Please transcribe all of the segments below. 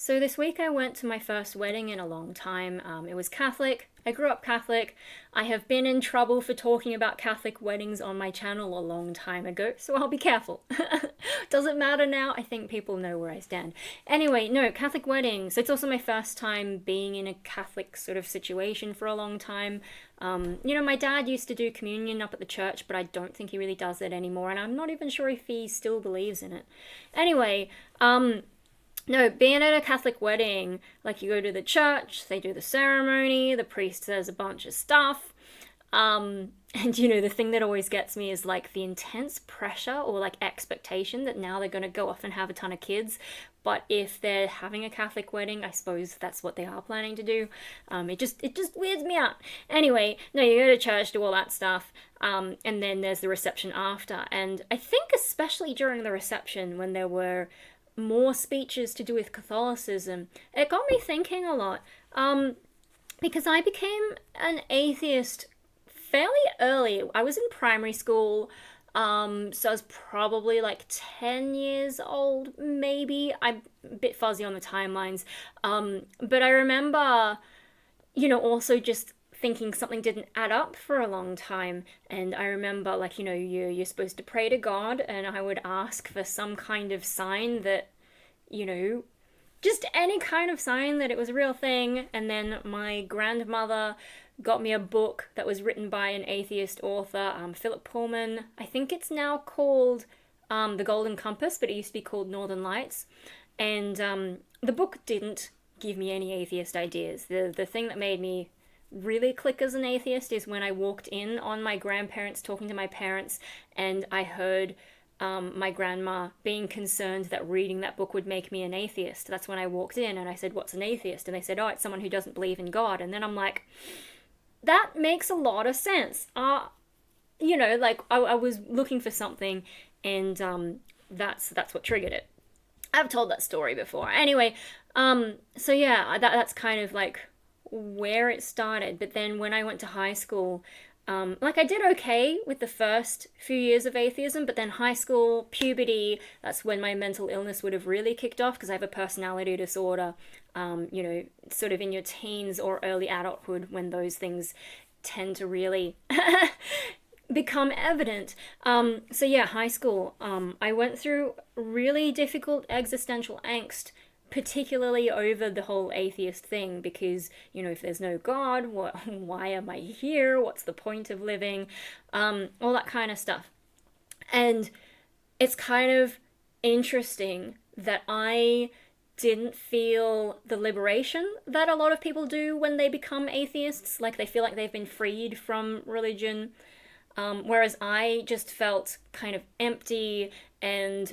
So this week I went to my first wedding in a long time. It was Catholic. I grew up Catholic. I have been in trouble for talking about Catholic weddings on my channel a long time ago, so I'll be careful. Doesn't matter now. I think people know where I stand. Anyway, no, Catholic weddings. It's also my first time being in a Catholic sort of situation for a long time. My dad used to do communion up at the church, but I don't think he really does it anymore, and I'm not even sure if he still believes in it. Anyway, no, being at a Catholic wedding, like you go to the church, they do the ceremony, the priest says a bunch of stuff. And the thing that always gets me is like the intense pressure or like expectation that now they're going to go off and have a ton of kids. But if they're having a Catholic wedding, I suppose that's what they are planning to do. It just weirds me out. Anyway, no, you go to church, do all that stuff, and then there's the reception after. And I think especially during the reception when there were more speeches to do with Catholicism, it got me thinking a lot. Because I became an atheist fairly early. I was in primary school, so I was probably like 10 years old, maybe. I'm a bit fuzzy on the timelines. But I remember, also just thinking something didn't add up for a long time. And I remember, like, you're supposed to pray to God, and I would ask for some kind of sign that, just any kind of sign that it was a real thing. And then my grandmother got me a book that was written by an atheist author, Philip Pullman. I think it's now called The Golden Compass, but it used to be called Northern Lights. And the book didn't give me any atheist ideas. The thing that made me really click as an atheist is when I walked in on my grandparents talking to my parents, and I heard my grandma being concerned that reading that book would make me an atheist. That's when I walked in and I said, "What's an atheist?" And they said, "Oh, it's someone who doesn't believe in God." And then I'm like, that makes a lot of sense. I was looking for something, and that's what triggered it. I've told that story before. Anyway, so yeah, that's kind of like where it started. But then when I went to high school, I did okay with the first few years of atheism, but then high school, puberty, that's when my mental illness would have really kicked off, because I have a personality disorder, sort of in your teens or early adulthood when those things tend to really become evident. So yeah, high school, I went through really difficult existential angst, particularly over the whole atheist thing, because, if there's no God, why am I here? What's the point of living? All that kind of stuff. And it's kind of interesting that I didn't feel the liberation that a lot of people do when they become atheists. Like, they feel like they've been freed from religion. Whereas I just felt kind of empty and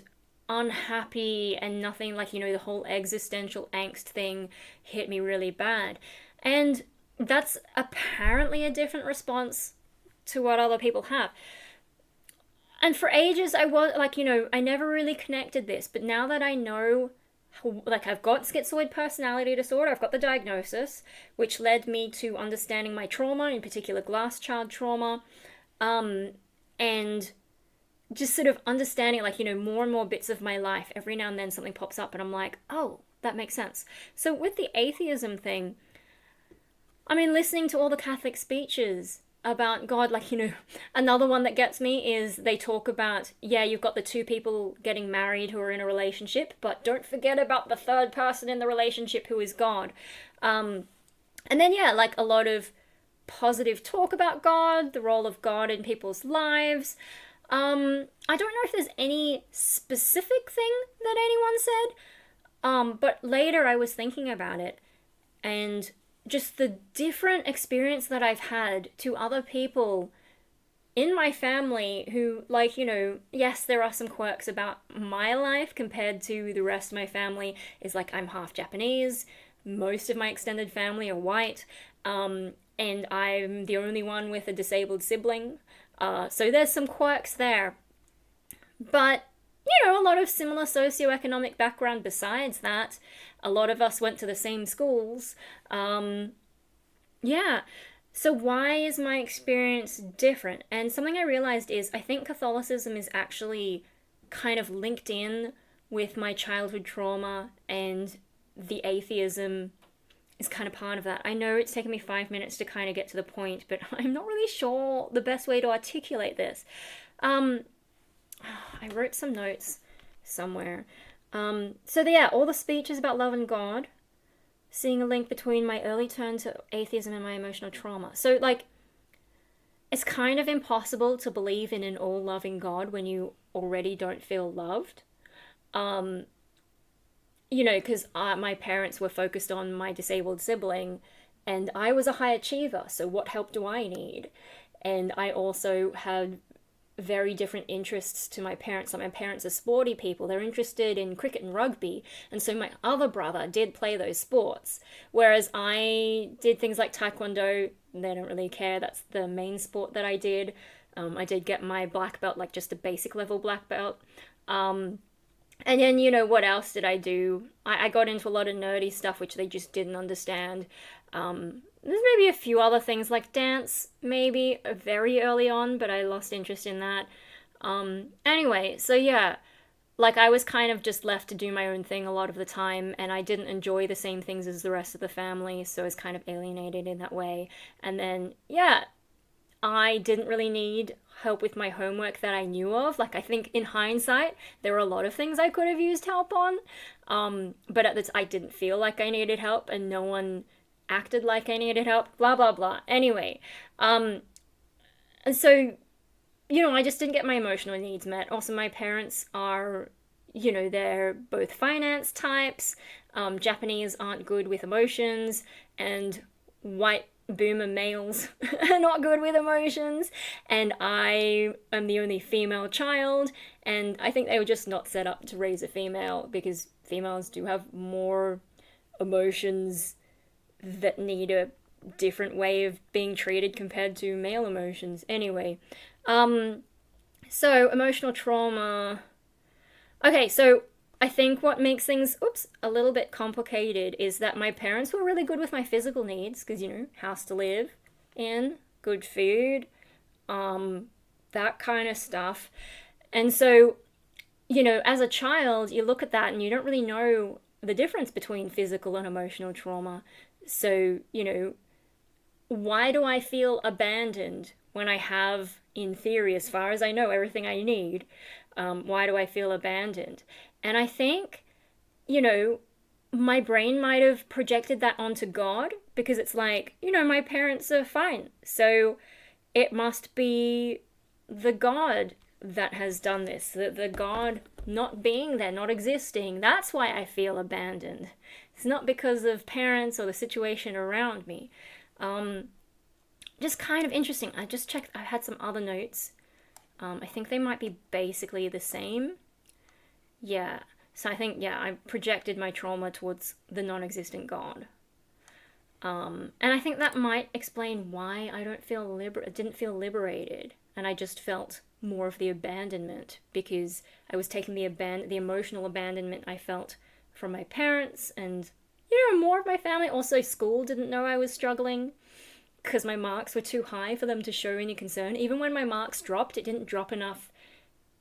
unhappy and nothing, like, the whole existential angst thing hit me really bad. And that's apparently a different response to what other people have. And for ages I was like, I never really connected this, but now that I know, like, I've got schizoid personality disorder, I've got the diagnosis, which led me to understanding my trauma, in particular glass child trauma, and just sort of understanding, like, more and more bits of my life. Every now and then something pops up and I'm like, oh, that makes sense. So with the atheism thing, I mean, listening to all the Catholic speeches about God, like, another one that gets me is they talk about, yeah, you've got the two people getting married who are in a relationship, but don't forget about the third person in the relationship who is God. And then, yeah, like a lot of positive talk about God, the role of God in people's lives. I don't know if there's any specific thing that anyone said, but later I was thinking about it, and just the different experience that I've had to other people in my family who, like, yes, there are some quirks about my life compared to the rest of my family. Is like, I'm half Japanese, most of my extended family are white, and I'm the only one with a disabled sibling. So there's some quirks there. But, a lot of similar socioeconomic background besides that. A lot of us went to the same schools. Yeah. So why is my experience different? And something I realized is I think Catholicism is actually kind of linked in with my childhood trauma and the atheism is kind of part of that. I know it's taken me 5 minutes to kind of get to the point, but I'm not really sure the best way to articulate this. I wrote some notes somewhere. All the speeches about love and God, seeing a link between my early turn to atheism and my emotional trauma. So, like, it's kind of impossible to believe in an all-loving God when you already don't feel loved. Because my parents were focused on my disabled sibling, and I was a high achiever, so what help do I need? And I also had very different interests to my parents. So my parents are sporty people. They're interested in cricket and rugby, and so my other brother did play those sports, whereas I did things like taekwondo. They don't really care. That's the main sport that I did. I did get my black belt, like just a basic level black belt. And then, what else did I do? I got into a lot of nerdy stuff, which they just didn't understand. There's maybe a few other things, like dance, maybe, very early on, but I lost interest in that. Anyway, so yeah, like I was kind of just left to do my own thing a lot of the time, and I didn't enjoy the same things as the rest of the family, so I was kind of alienated in that way. And then, yeah, I didn't really need help with my homework that I knew of. Like, I think in hindsight, there were a lot of things I could have used help on. But I didn't feel like I needed help, and no one acted like I needed help, blah, blah, blah. Anyway, and so, I just didn't get my emotional needs met. Also, my parents are, they're both finance types. Japanese aren't good with emotions, and white boomer males are not good with emotions, and I am the only female child, and I think they were just not set up to raise a female, because females do have more emotions that need a different way of being treated compared to male emotions. Anyway, so emotional trauma. Okay, so I think what makes things, a little bit complicated is that my parents were really good with my physical needs, because, house to live in, good food, that kind of stuff. And so, as a child, you look at that and you don't really know the difference between physical and emotional trauma. So, why do I feel abandoned when I have, in theory, as far as I know, everything I need? Why do I feel abandoned? And I think, my brain might have projected that onto God, because it's like, my parents are fine, so it must be the God that has done this, the God not being there, not existing. That's why I feel abandoned. It's not because of parents or the situation around me. Just kind of interesting. I just checked, I had some other notes. I think they might be basically the same. Yeah, so I think, I projected my trauma towards the non-existent God. And I think that might explain why I didn't feel liberated, and I just felt more of the abandonment, because I was taking the emotional abandonment I felt from my parents and, more of my family. Also, school didn't know I was struggling, because my marks were too high for them to show any concern. Even when my marks dropped, it didn't drop enough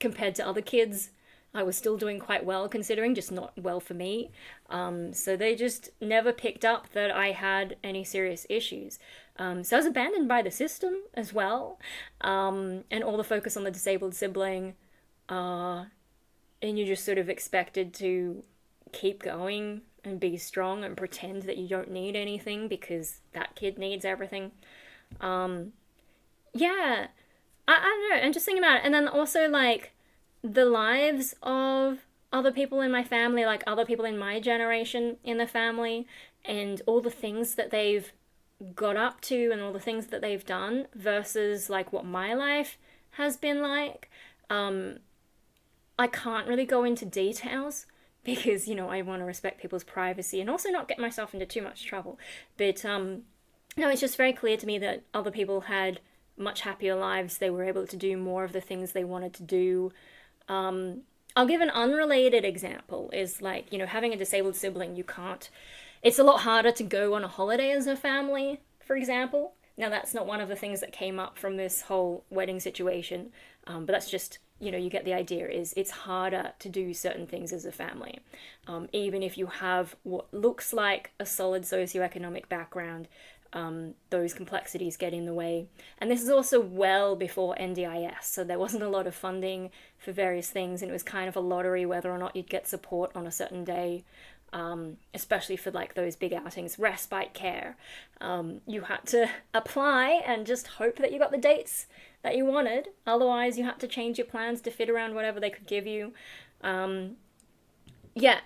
compared to other kids. I was still doing quite well, considering, just not well for me. So they just never picked up that I had any serious issues. So I was abandoned by the system as well. And all the focus on the disabled sibling. And you're just sort of expected to keep going and be strong and pretend that you don't need anything because that kid needs everything. I don't know. I'm just thinking about it. And then also, like, the lives of other people in my family, like other people in my generation in the family, and all the things that they've got up to and all the things that they've done versus like what my life has been like. I can't really go into details because, I want to respect people's privacy and also not get myself into too much trouble. But no, it's just very clear to me that other people had much happier lives. They were able to do more of the things they wanted to do. I'll give an unrelated example, is like, having a disabled sibling, it's a lot harder to go on a holiday as a family, for example. Now, that's not one of the things that came up from this whole wedding situation, but that's just you get the idea, is it's harder to do certain things as a family. Even if you have what looks like a solid socioeconomic background, those complexities get in the way. And this is also well before NDIS, so there wasn't a lot of funding for various things, and it was kind of a lottery whether or not you'd get support on a certain day, especially for like those big outings, respite care. You had to apply and just hope that you got the dates that you wanted. Otherwise, you had to change your plans to fit around whatever they could give you. Yeah,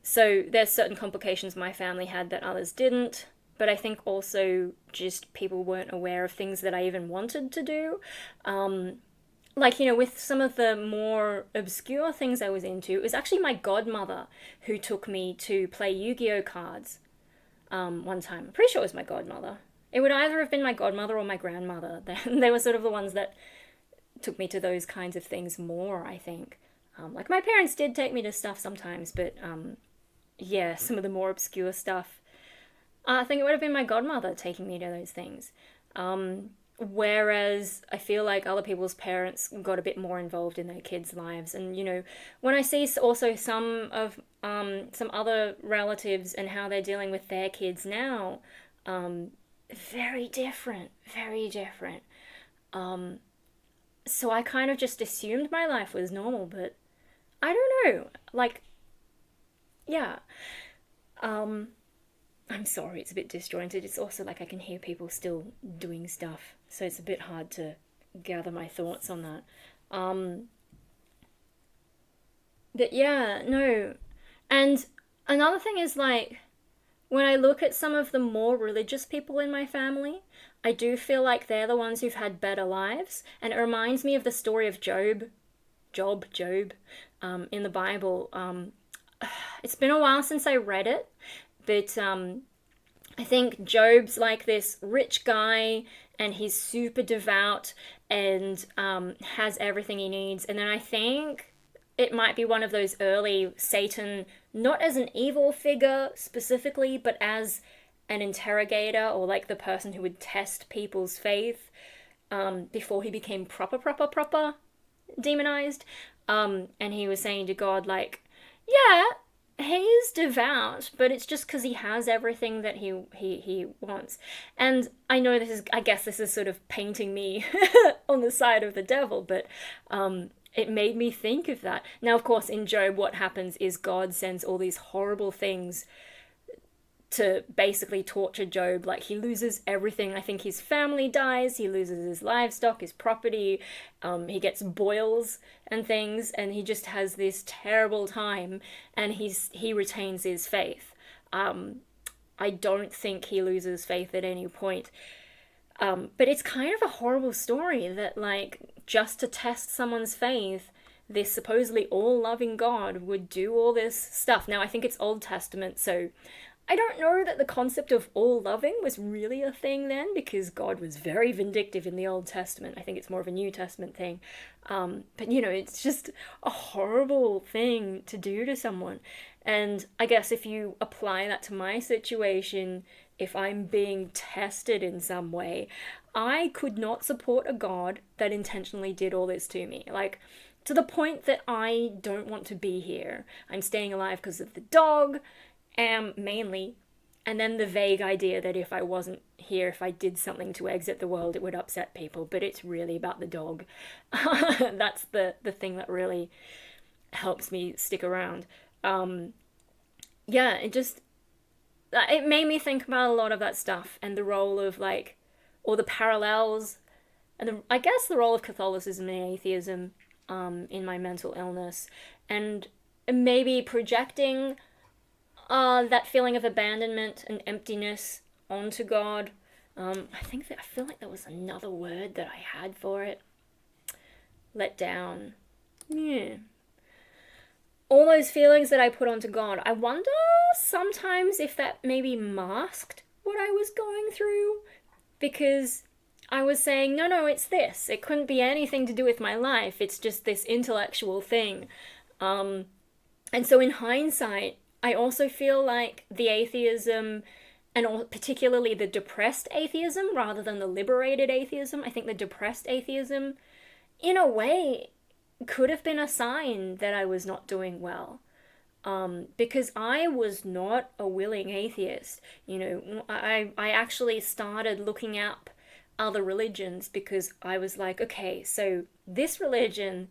so there's certain complications my family had that others didn't. But I think also just people weren't aware of things that I even wanted to do. Like, with some of the more obscure things I was into, it was actually my godmother who took me to play Yu-Gi-Oh cards one time. I'm pretty sure it was my godmother. It would either have been my godmother or my grandmother. They were sort of the ones that took me to those kinds of things more, I think. Like, my parents did take me to stuff sometimes, but yeah, some of the more obscure stuff, I think it would have been my godmother taking me to those things. Whereas I feel like other people's parents got a bit more involved in their kids' lives. And, when I see also some other relatives and how they're dealing with their kids now, very different, very different. So I kind of just assumed my life was normal, but I don't know. Like, yeah. I'm sorry, it's a bit disjointed. It's also like I can hear people still doing stuff, so it's a bit hard to gather my thoughts on that. But yeah, no. And another thing is, like, when I look at some of the more religious people in my family, I do feel like they're the ones who've had better lives. And it reminds me of the story of Job, in the Bible. It's been a while since I read it, but I think Job's like this rich guy, and he's super devout and has everything he needs. And then I think it might be one of those early Satan, not as an evil figure specifically, but as an interrogator, or like the person who would test people's faith before he became proper demonized. And he was saying to God, like, yeah, he is devout, but it's just because he has everything that he wants. And I know I guess this is sort of painting me on the side of the devil, but it made me think of that. Now, of course, in Job, what happens is God sends all these horrible things to basically torture Job. Like, he loses everything. I think his family dies, he loses his livestock, his property, he gets boils and things, and he just has this terrible time, and he retains his faith. I don't think he loses faith at any point. But it's kind of a horrible story that, like, just to test someone's faith, this supposedly all-loving God would do all this stuff. Now, I think it's Old Testament, so I don't know that the concept of all-loving was really a thing then, because God was very vindictive in the Old Testament. I think it's more of a New Testament thing. But, it's just a horrible thing to do to someone. And I guess if you apply that to my situation, if I'm being tested in some way, I could not support a God that intentionally did all this to me. Like, to the point that I don't want to be here. I'm staying alive because of the dog, mainly, and then the vague idea that if I wasn't here, if I did something to exit the world, it would upset people, but it's really about the dog. That's the thing that really helps me stick around. Yeah, it made me think about a lot of that stuff, and the role of, like, or the parallels, and I guess the role of Catholicism and atheism in my mental illness, and maybe projecting that feeling of abandonment and emptiness onto God. I feel like there was another word that I had for it. Let down. Yeah. All those feelings that I put onto God. I wonder sometimes if that maybe masked what I was going through, because I was saying, no, it's this. It couldn't be anything to do with my life. It's just this intellectual thing. And so in hindsight, I also feel like the atheism, and particularly the depressed atheism rather than the liberated atheism, I think the depressed atheism, in a way, could have been a sign that I was not doing well. Because I was not a willing atheist. I actually started looking up other religions because I was like, okay, so this religion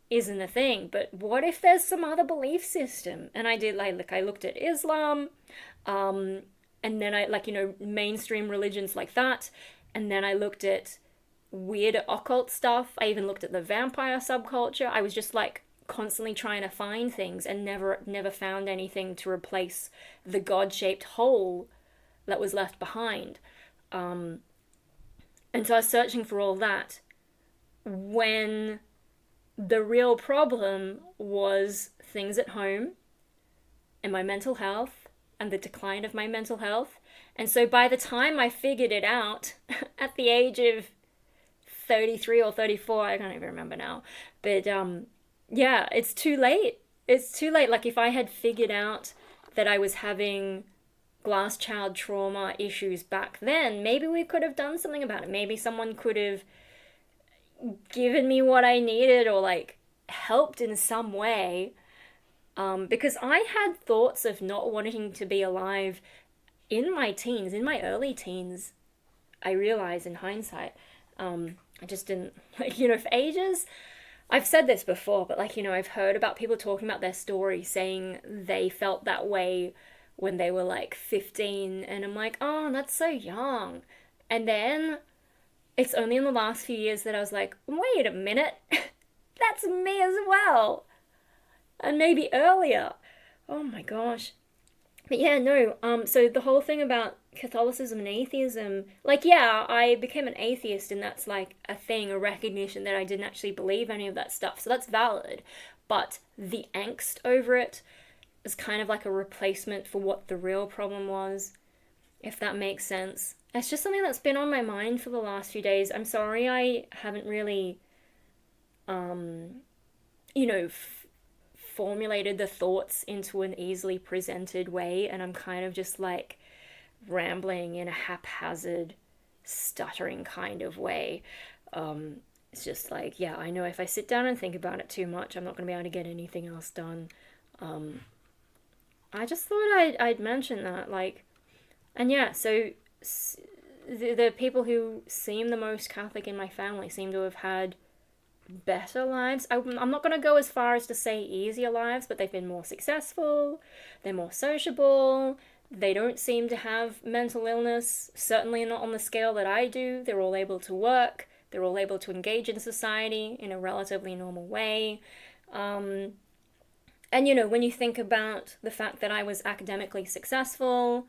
isn't a thing, but what if there's some other belief system? And I did, like I looked at Islam, and then I, mainstream religions like that, and then I looked at weird occult stuff. I even looked at the vampire subculture. I was just like constantly trying to find things and never found anything to replace the god-shaped hole that was left behind. And so I was searching for all that when the real problem was things at home and my mental health and the decline of my mental health. And so by the time I figured it out at the age of 33 or 34, I can't even remember now, but yeah, it's too late. It's too late. Like, if I had figured out that I was having glass child trauma issues back then, maybe we could have done something about it. Maybe someone could have given me what I needed, or like helped in some way. Because I had thoughts of not wanting to be alive in my teens, in my early teens. I realized in hindsight, I just didn't, for ages. I've said this before, but I've heard about people talking about their story, saying they felt that way when they were like 15, and I'm like, oh, that's so young. And then it's only in the last few years that I was like, wait a minute, that's me as well. And maybe earlier. Oh my gosh. But yeah, no, so the whole thing about Catholicism and atheism, I became an atheist, and that's like a thing, a recognition that I didn't actually believe any of that stuff, so that's valid. But the angst over it is kind of like a replacement for what the real problem was, if that makes sense. It's just something that's been on my mind for the last few days. I'm sorry I haven't really, formulated the thoughts into an easily presented way, and I'm kind of just like rambling in a haphazard, stuttering kind of way. It's just like, yeah, I know if I sit down and think about it too much, I'm not going to be able to get anything else done. I just thought I'd mention that, and yeah, so the people who seem the most Catholic in my family seem to have had better lives. I'm not going to go as far as to say easier lives, but they've been more successful, they're more sociable, they don't seem to have mental illness, certainly not on the scale that I do. They're all able to work, they're all able to engage in society in a relatively normal way. And when you think about the fact that I was academically successful,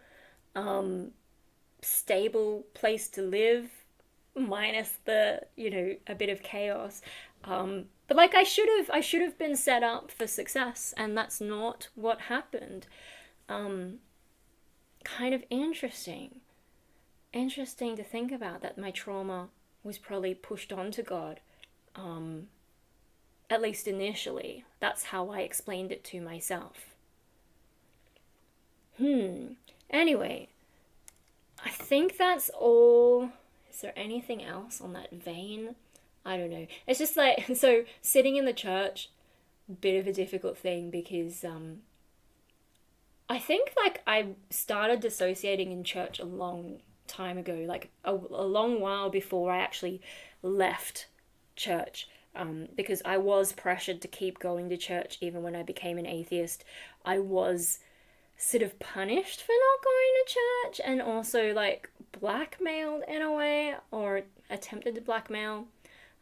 stable place to live, minus the, a bit of chaos. But I should have been set up for success, and that's not what happened. Kind of interesting to think about, that my trauma was probably pushed onto God. At least initially, that's how I explained it to myself. Anyway, I think that's all. Is there anything else on that vein? I don't know. It's just so sitting in the church, bit of a difficult thing, because I think I started dissociating in church a long time ago, a long while before I actually left church, because I was pressured to keep going to church even when I became an atheist. I was sort of punished for not going to church, and also blackmailed in a way, or attempted to blackmail.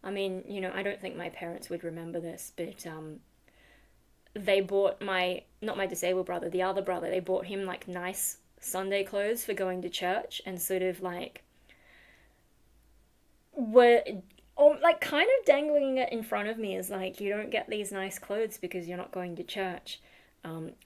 I mean, I don't think my parents would remember this, but they bought not my disabled brother, the other brother, they bought him nice Sunday clothes for going to church, and sort of were kind of dangling it in front of me as you don't get these nice clothes because you're not going to church.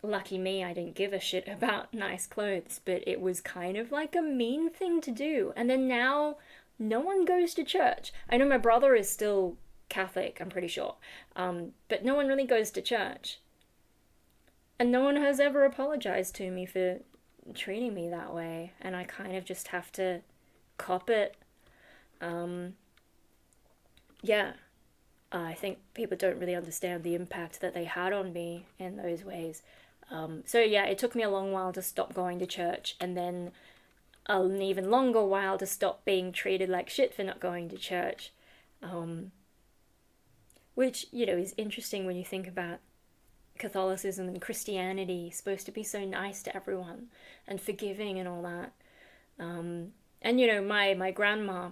Lucky me, I didn't give a shit about nice clothes, but it was kind of a mean thing to do. And then now no one goes to church. I know my brother is still Catholic, I'm pretty sure, but no one really goes to church. And no one has ever apologized to me for treating me that way, and I kind of just have to cop it. Yeah. I think people don't really understand the impact that they had on me in those ways. So yeah, it took me a long while to stop going to church, and then an even longer while to stop being treated like shit for not going to church. Which, is interesting when you think about Catholicism and Christianity, supposed to be so nice to everyone and forgiving and all that. And my grandma,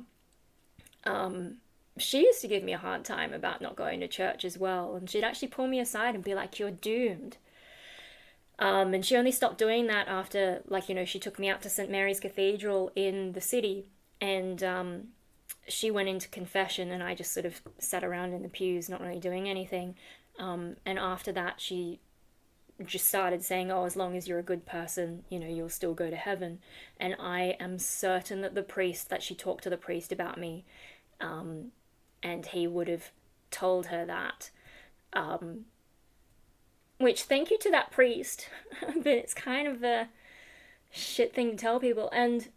she used to give me a hard time about not going to church as well, and she'd actually pull me aside and be like, "You're doomed." And she only stopped doing that after, she took me out to St. Mary's Cathedral in the city, and she went into confession, and I just sort of sat around in the pews, not really doing anything. And after that, she just started saying, "Oh, as long as you're a good person, you'll still go to heaven." And I am certain that she talked to the priest about me, and he would have told her that. Which, thank you to that priest, but it's kind of a shit thing to tell people. And,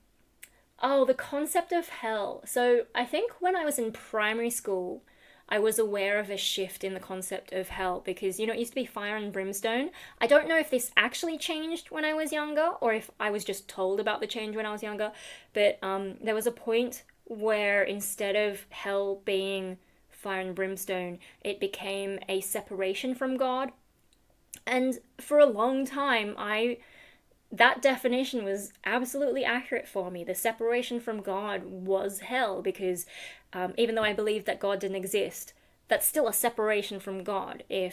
the concept of hell. So I think when I was in primary school, I was aware of a shift in the concept of hell, because, it used to be fire and brimstone. I don't know if this actually changed when I was younger, or if I was just told about the change when I was younger, but there was a point where instead of hell being fire and brimstone, it became a separation from God. And for a long time, that definition was absolutely accurate for me. The separation from God was hell, because even though I believed that God didn't exist, that's still a separation from God. I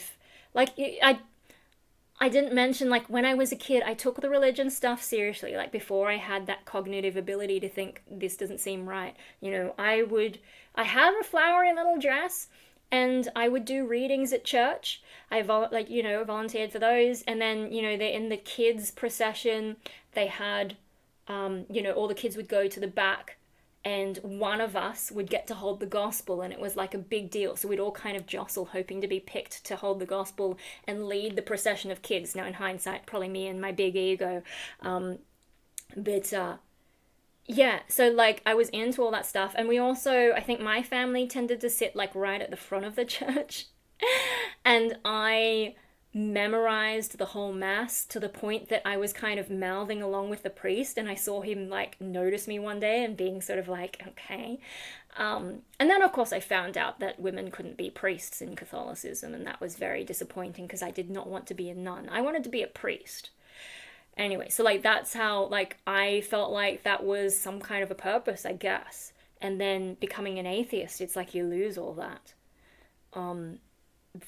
didn't mention, when I was a kid, I took the religion stuff seriously. Before I had that cognitive ability to think, this doesn't seem right. I had a flowery little dress, and I would do readings at church. I volunteered for those. And then, in the kids' procession, they had, all the kids would go to the back, and one of us would get to hold the gospel, and it was like a big deal. So we'd all kind of jostle, hoping to be picked to hold the gospel and lead the procession of kids. Now, in hindsight, probably me and my big ego. Yeah, so I was into all that stuff, and we also, I think my family tended to sit right at the front of the church, and I memorized the whole mass to the point that I was kind of mouthing along with the priest, and I saw him notice me one day and being sort of okay. And then of course I found out that women couldn't be priests in Catholicism, and that was very disappointing, because I did not want to be a nun. I wanted to be a priest. Anyway, so that's how I felt like that was some kind of a purpose, I guess. And then becoming an atheist, it's you lose all that.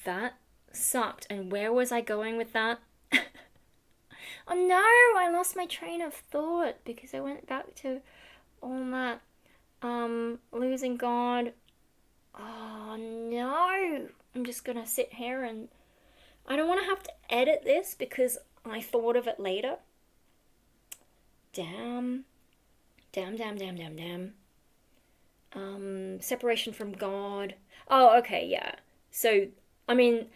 That sucked. And where was I going with that? Oh no, I lost my train of thought, because I went back to all that losing God. Oh no, I'm just gonna sit here, and I don't want to have to edit this, because I thought of it later. Damn. Separation from God. Oh, okay, yeah. So, I think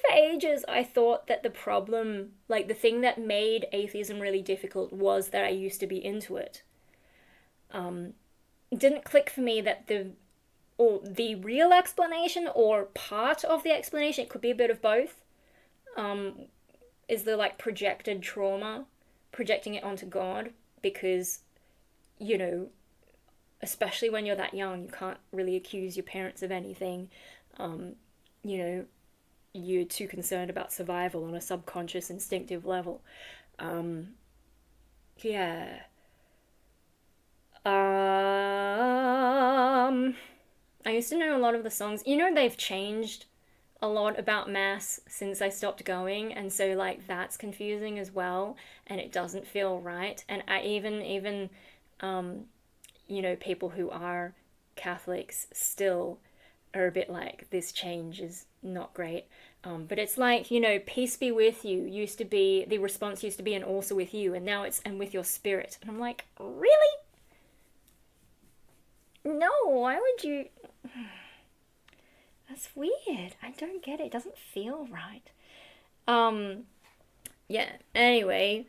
for ages I thought that the problem, the thing that made atheism really difficult, was that I used to be into it. It didn't click for me that the real explanation, or part of the explanation, it could be a bit of both, is the projected trauma, projecting it onto God, because, especially when you're that young, you can't really accuse your parents of anything. You're too concerned about survival on a subconscious, instinctive level. Yeah. I used to know a lot of the songs. They've changed a lot about mass since I stopped going, and so that's confusing as well, and it doesn't feel right. And I even people who are Catholics still are a bit this change is not great. But it's peace be with you used to be, the response used to be, and also with you, and now it's, and with your spirit. And I'm really? No, why would you? That's weird. I don't get it. It doesn't feel right. Yeah, anyway.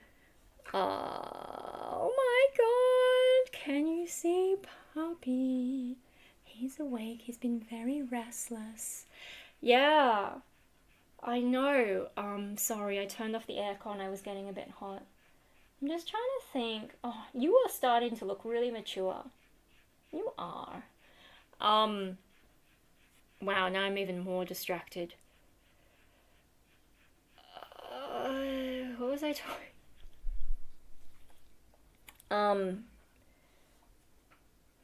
Oh my god. Can you see Poppy? He's awake. He's been very restless. Yeah, I know. Sorry, I turned off the aircon. I was getting a bit hot. I'm just trying to think. Oh, you are starting to look really mature. You are. Wow, now I'm even more distracted. What was I talking?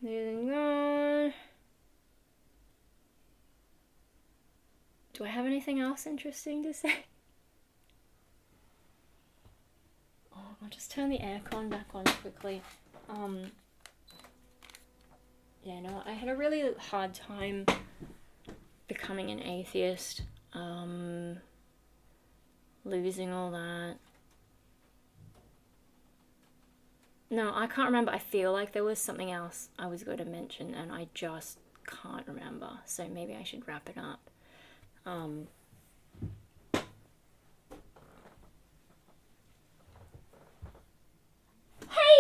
Moving on. Do I have anything else interesting to say? Oh, I'll just turn the aircon back on quickly. Yeah, no, I had a really hard time becoming an atheist. Losing all that. No, I can't remember. I feel like there was something else I was going to mention and I just can't remember. So maybe I should wrap it up. Hey,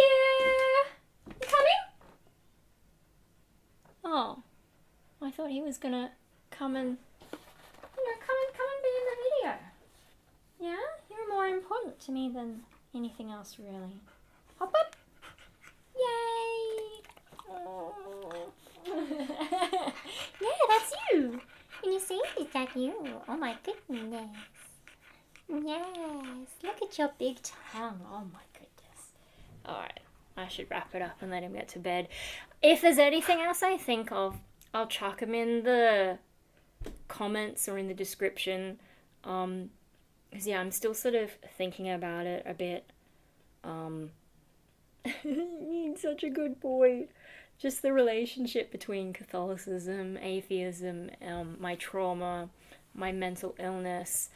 you coming? Oh, I thought he was gonna come and, come and be in the video. Yeah, you're more important to me than anything else, really. Hop up. Yay! Oh. Yeah, that's you. Can you see? Is that you? Oh my goodness. Yes. Look at your big tongue. Oh my goodness. Alright, I should wrap it up and let him get to bed. If there's anything else I think of, I'll chuck them in the comments or in the description. Because yeah, I'm still sort of thinking about it a bit. He's such a good boy. Just the relationship between Catholicism, atheism, my trauma, my mental illness.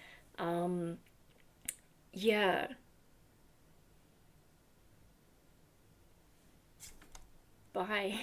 Yeah. Bye.